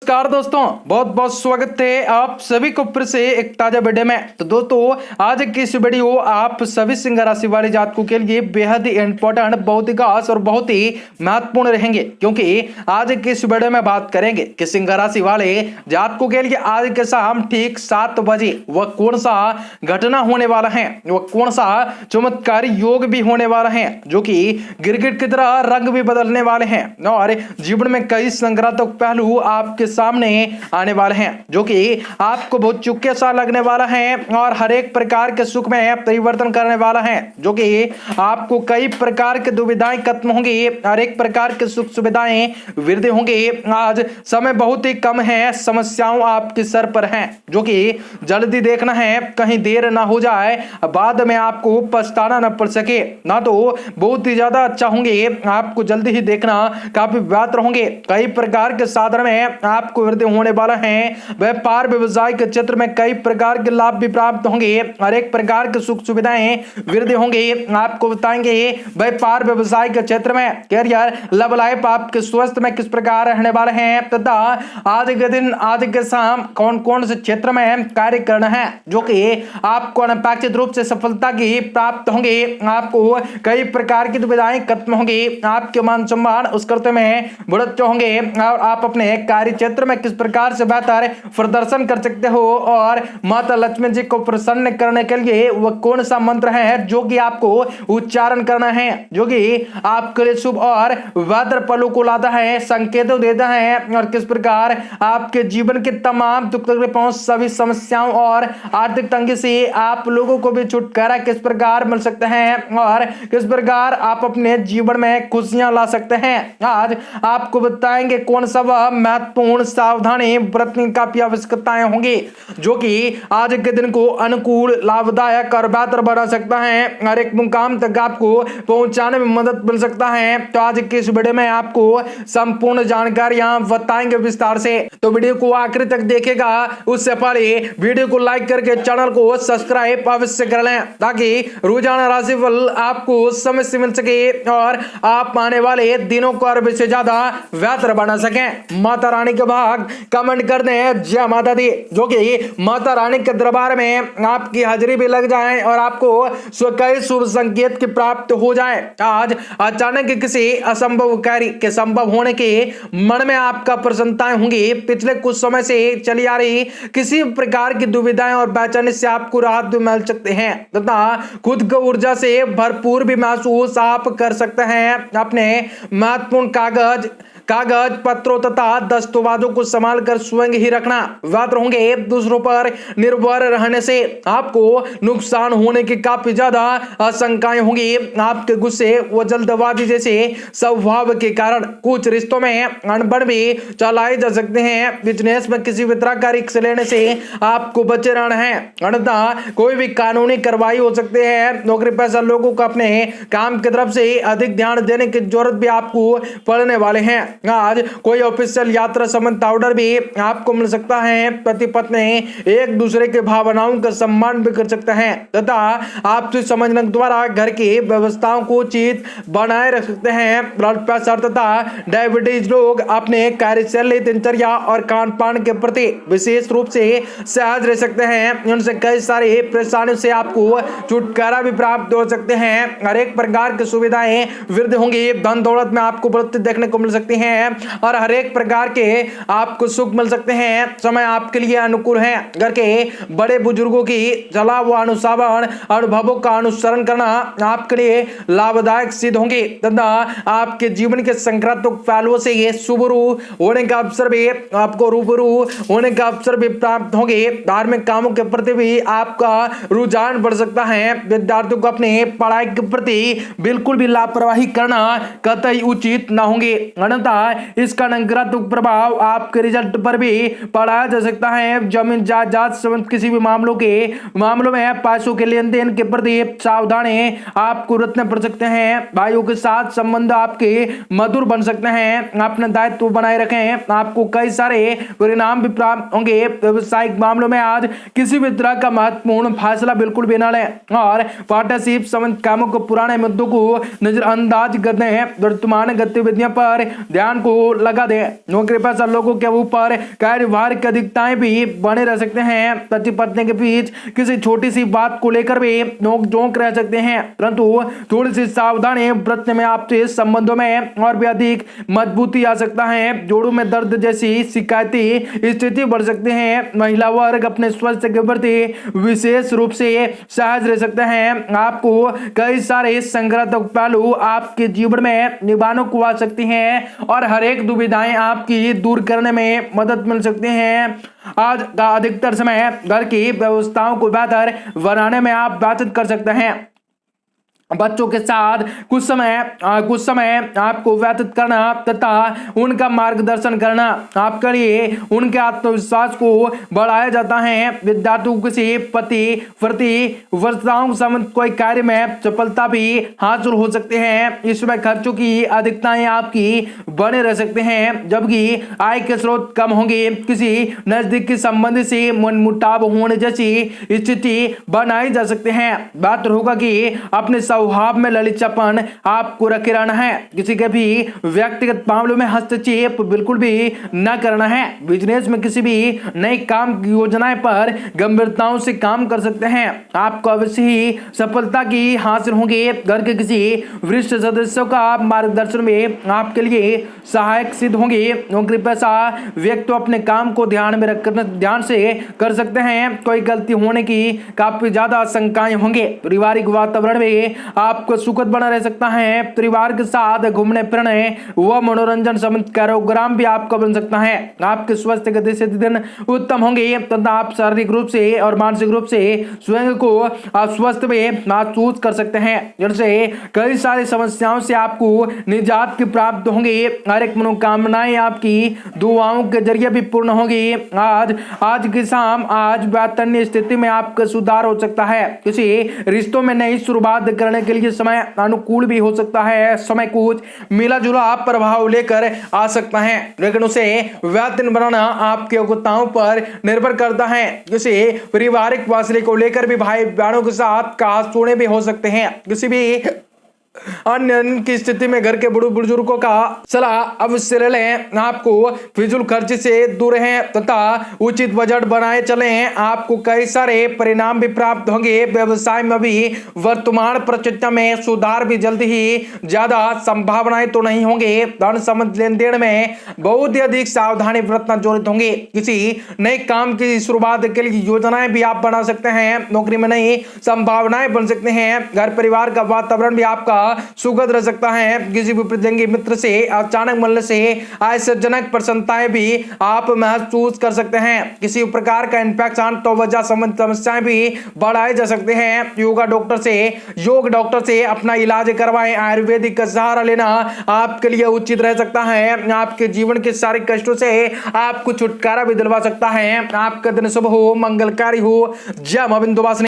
नमस्कार दोस्तों, बहुत बहुत स्वागत है आप सभी को फिर से एक ताजा वीडियो में। तो दोस्तों, आज की इस वीडियो आप सभी सिंह राशि वाले जातकों के लिए बेहद ही इंपॉर्टेंट, बहुत ही खास और बहुत ही महत्वपूर्ण रहेंगे, क्योंकि आज की इस वीडियो में बात करेंगे कि सिंह राशि वाले जातकों के लिए आज के शाम ठीक 7 बजे वह कौन सा घटना होने वाला है, वह कौन सा चमत्कारी योग भी होने वाला है जो कि गिरगिट की तरह रंग भी बदलने वाले हैं और जीवन में कई संक्रांतक पहलू आपके सामने आने वाले हैं जो कि आपको बहुत चुपके सा लगने वाला है और हर एक प्रकार के सुख में परिवर्तन करने वाला है जो कि आपको कई प्रकार की दुविधाएं खत्म होंगी, हर एक प्रकार के सुख सुविधाएं वृद्धि होंगी। आज समय बहुत ही कम है, समस्याओं आपके सर पर हैं जो कि जल्दी देखना है, कहीं देर ना हो जाए, बाद में आपको पछताना न पड़ सके, ना तो बहुत ही ज्यादा अच्छा होंगे, आपको जल्दी ही देखना काफी बेहतर होंगे। कई प्रकार के साधन में आपको वृद्धि होने वाला है, व्यापार व्यवसाय के क्षेत्र में कई प्रकार के लाभ भी प्राप्त होंगे, हर एक प्रकार के सुख सुविधाएं वृद्धि होंगे। आपको बताएंगे व्यापार व्यवसाय के क्षेत्र में कैरियर लव लाइफ आपके स्वास्थ्य में किस प्रकार रहने वाले हैं तथा आज के दिन आज के शाम कौन कौन से क्षेत्र में कार्य करना है जो कि आपको अनपेक्षित रूप से सफलता की प्राप्त होंगे। आपको कई प्रकार की दुविधाएं खत्म होंगी, आपके मान सम्मान उस कर्तव्य में बढ़ते होंगे और आप अपने कार्य क्षेत्र में किस प्रकार से बेहतर प्रदर्शन कर सकते हो और माता लक्ष्मी जी को प्रसन्न करने के लिए वह कौन सा मंत्र है जो कि आपको उच्चारण करना है जो कि आपके लिए शुभ और बेहतर पलों को लाता है, संकेत देता है और किस प्रकार आपके जीवन के तमाम दुख तकलीफों सभी समस्याओं और आर्थिक तंगी से आप लोगों को भी छुटकारा किस प्रकार मिल सकता है और किस प्रकार आप अपने जीवन में खुशियां ला सकते हैं। आज आपको बताएंगे कौन सा वह महत्वपूर्ण सावधानी बरतने की आवश्यकताएं होंगी जो कि आज के दिन को अनुकूल, लाभदायक और बेहतर बना सकता है, हर एक मुकाम तक आपको पहुंचाने में मदद मिल सकता है। तो आज की इस वीडियो में आपको संपूर्ण जानकारियां बताएंगे विस्तार से, तो वीडियो को आखिर तक देखेगा। उससे पहले वीडियो को लाइक करके चैनल को सब्सक्राइब अवश्य कर लें ताकि रोजाना राशिफल आपको समय से मिल सके और आप आने वाले दिनों को और से ज्यादा बेहतर बना सकें। माता रानी के भाग कमेंट कर दें जय माता दी, जो कि माता रानी के दरबार में आपकी हाजिरी भी लग जाए और आपको कई शुभ संकेत की प्राप्त हो जाए। आज अचानक किसी असंभव कार्य के संभव होने के मन में आपका प्रसन्नताएं होंगी। पिछले कुछ समय से चली आ रही किसी प्रकार की दुविधाएं और बेचैनी से आपको राहत भी मिल सकते हैं तथा खुद को ऊर्जा से भरपूर भी महसूस आप कर सकते हैं। अपने महत्वपूर्ण कागज पत्रों तथा दस्तावेजों को संभाल कर स्वयं ही रखना बेहतर होंगे। दूसरों पर निर्भर रहने से आपको नुकसान होने की काफी ज्यादा आशंकाएं होंगी। आपके गुस्से व जल्दबाजी जैसे स्वभाव के कारण कुछ रिश्तों में अनबन भी चलाए जा सकते हैं। बिजनेस में किसी भी तरह का रिस्क लेने से आपको बचे रहना है, अन्यथा कोई भी कानूनी कार्रवाई हो सकती है। नौकरी पेशा लोगों को अपने काम की तरफ से अधिक ध्यान देने की जरूरत भी आपको पड़ने वाले हैं। आज कोई ऑफिशियल यात्रा संबंधी ऑर्डर भी आपको मिल सकता है। पति पत्नी एक दूसरे के भावनाओं का सम्मान भी कर सकते हैं तथा आपसे समझने द्वारा घर की व्यवस्थाओं को उचित बनाए रख सकते हैं। ब्लड प्रेशर तथा डायबिटीज लोग अपने कार्यशैली, दिनचर्या और खान पान के प्रति विशेष रूप से सहज रह सकते हैं। उनसे कई सारी परेशानियों से आपको छुटकारा भी प्राप्त हो सकते हैं। हर एक प्रकार की सुविधाएं वृद्धि होंगी, धन दौलत में आपको बढ़ोतरी देखने को मिल सकती है और हर एक प्रकार के आपको सुख मिल सकते हैं। समय आपके लिए अनुकूल है। घर के बड़े बुजुर्गों की सलाह व अनुशासन अनुभवों का अनुसरण करना आपके लिए लाभदायक सिद्ध होंगे तथा आपके जीवन के संक्रांतक पहलुओं से ये रूबरू होने का अवसर भी आपको रूबरू होने का अवसर भी प्राप्त होंगे। धार्मिक कामों के प्रति भी आपका रुझान बढ़ सकता है। विद्यार्थियों को अपने पढ़ाई के प्रति बिल्कुल भी लापरवाही करना कतई उचित न होंगे, अन्यथा इसका नकारात्मक प्रभाव आपके रिजल्ट पर भी पड़ा जा सकता है। जमीन जायदाद संबंधित किसी भी मामलों में पैसों के लेन देन के प्रति सावधानी आपको रखने पड़ सकते हैं। भाइयों के साथ संबंध आपके मधुर बन सकते हैं। अपने दायित्व बनाए रखें, आपको कई सारे परिणाम भी प्राप्त होंगे। व्यवसायिक मामलों में आज किसी भी तरह का महत्वपूर्ण फैसला बिल्कुल भी न लें और पार्टनरशिप संबंधित कामों को, पुराने मुद्दों को नजरअंदाज कर दें। वर्तमान गतिविधियों पर ध्यान को लगा दे। नौकरी पेशा लोगों के ऊपर कार्यभार की अधिकताएं भी बने रह सकते हैं। पति पत्नी के बीच किसी छोटी सी बात को लेकर भी नोक झोंक रह सकते हैं, परंतु थोड़ी सी सावधानी बरतने में आपसे संबंधों में और भी अधिक मजबूती आ सकता है। जोड़ों में दर्द जैसी शिकायती स्थिति बढ़ सकती है। महिला वर्ग अपने स्वास्थ्य के प्रति विशेष रूप से सहज रह सकते हैं। आपको कई सारे संगठनात्मक पहलू आपके जीवन में निभाने को आ सकती हैं और हर एक दुविधाएं आपकी दूर करने में मदद मिल सकती हैं। आज का अधिकतर समय घर की व्यवस्थाओं को बेहतर बनाने में आप बातचीत कर सकते हैं। बच्चों के साथ कुछ समय आपको व्यतीत करना तथा उनका मार्गदर्शन करना आपके लिए उनके आत्मविश्वास को बढ़ाया जाता है। विद्यार्थियों किसी प्रतिवर्तिताओं संबंध कोई कार्य में सफलता भी हासिल हो सकते हैं। इसमें खर्चों की अधिकताएं आपकी बने रह सकते हैं, जबकि आय के स्रोत कम होंगे। किसी नजदीकी संबंधी से मनमुटाव होने जैसी स्थिति बनाई जा सकती है। बात होगा कि अपने स्वभाव में ललितपन आपको रखे रहना है। किसी के भी व्यक्तिगत मामलों में हस्तक्षेप बिल्कुल भी न करना है। बिजनेस में किसी भी नए काम की योजनाएं पर गंभीरताओं से काम कर सकते हैं। आपको अवश्य ही सफलता की हासिल होगी। घर के किसी वरिष्ठ सदस्यों का मार्गदर्शन में आपके लिए सहायक सिद्ध होंगे। नौकरी पेशा व्यक्ति अपने काम को ध्यान में रखकर ध्यान से कर सकते हैं। कोई गलती होने की काफी ज्यादा आशंकाएं होंगे। पारिवारिक वातावरण में आपको सुखद बना रह सकता है। परिवार के साथ घूमने फिरने व मनोरंजन संबंधित कार्यक्रम भी आपका बन सकता है। आपके स्वास्थ्य के दिन उत्तम होंगे तथा आप शारीरिक रूप से और मानसिक रूप से स्वयं को अस्वस्थ में महसूस कर सकते हैं। जिनसे कई सारी समस्याओं से आपको निजात की प्राप्त होंगे। हर एक मनोकामनाएं आपकी दुआओं के जरिए भी पूर्ण होगी। आज की शाम बेहतर स्थिति में आपका सुधार हो सकता है। किसी रिश्तों में नई शुरुआत करने के लिए समय अनुकूल भी हो सकता है। समय कुछ मिला जुला प्रभाव लेकर आ सकता है, लेकिन उसे बेहतर बनाना आपके योग्यताओं पर निर्भर करता है। किसी पारिवारिक मसले को लेकर भी भाई बहनों के साथ कहा सुने भी हो सकते हैं। किसी भी अन्य की स्थिति में घर के बड़े बुजुर्गों का सलाह अवश्य ले लें। आपको फिजूल खर्च से दूर रहें तथा उचित बजट बनाए चलें। आपको कई सारे परिणाम भी प्राप्त होंगे। व्यवसाय में भी वर्तमान परिस्थितियों में सुधार भी जल्द ही ज्यादा संभावनाएं तो नहीं होंगे। धन संबंधी लेन देन में बहुत ही अधिक सावधानी बरतना जरूरत होंगे। किसी नए काम की शुरुआत के लिए योजनाएं भी आप बना सकते हैं। नौकरी में नई संभावनाएं बन सकते हैं। घर परिवार का वातावरण भी आपका सुखद रह सकता है। किसी भी प्रतिद्वंदी मित्र से अचानक मिलने से आश्चर्यजनक प्रसन्नताएं भी आप महसूस कर सकते हैं। किसी प्रकार का इन्फेक्शन तो वजह संबंधित समस्याएं भी बढ़ाए जा सकते हैं। योग डॉक्टर से अपना इलाज करवाएं। आयुर्वेदिक का सहारा लेना आपके लिए उचित रह सकता है। आपके जीवन के सारे कष्टों से आपको छुटकारा भी दिलवा सकता है। आपका दिन शुभ हो, मंगलकारी हो। जय मां विंध्यवासिनी।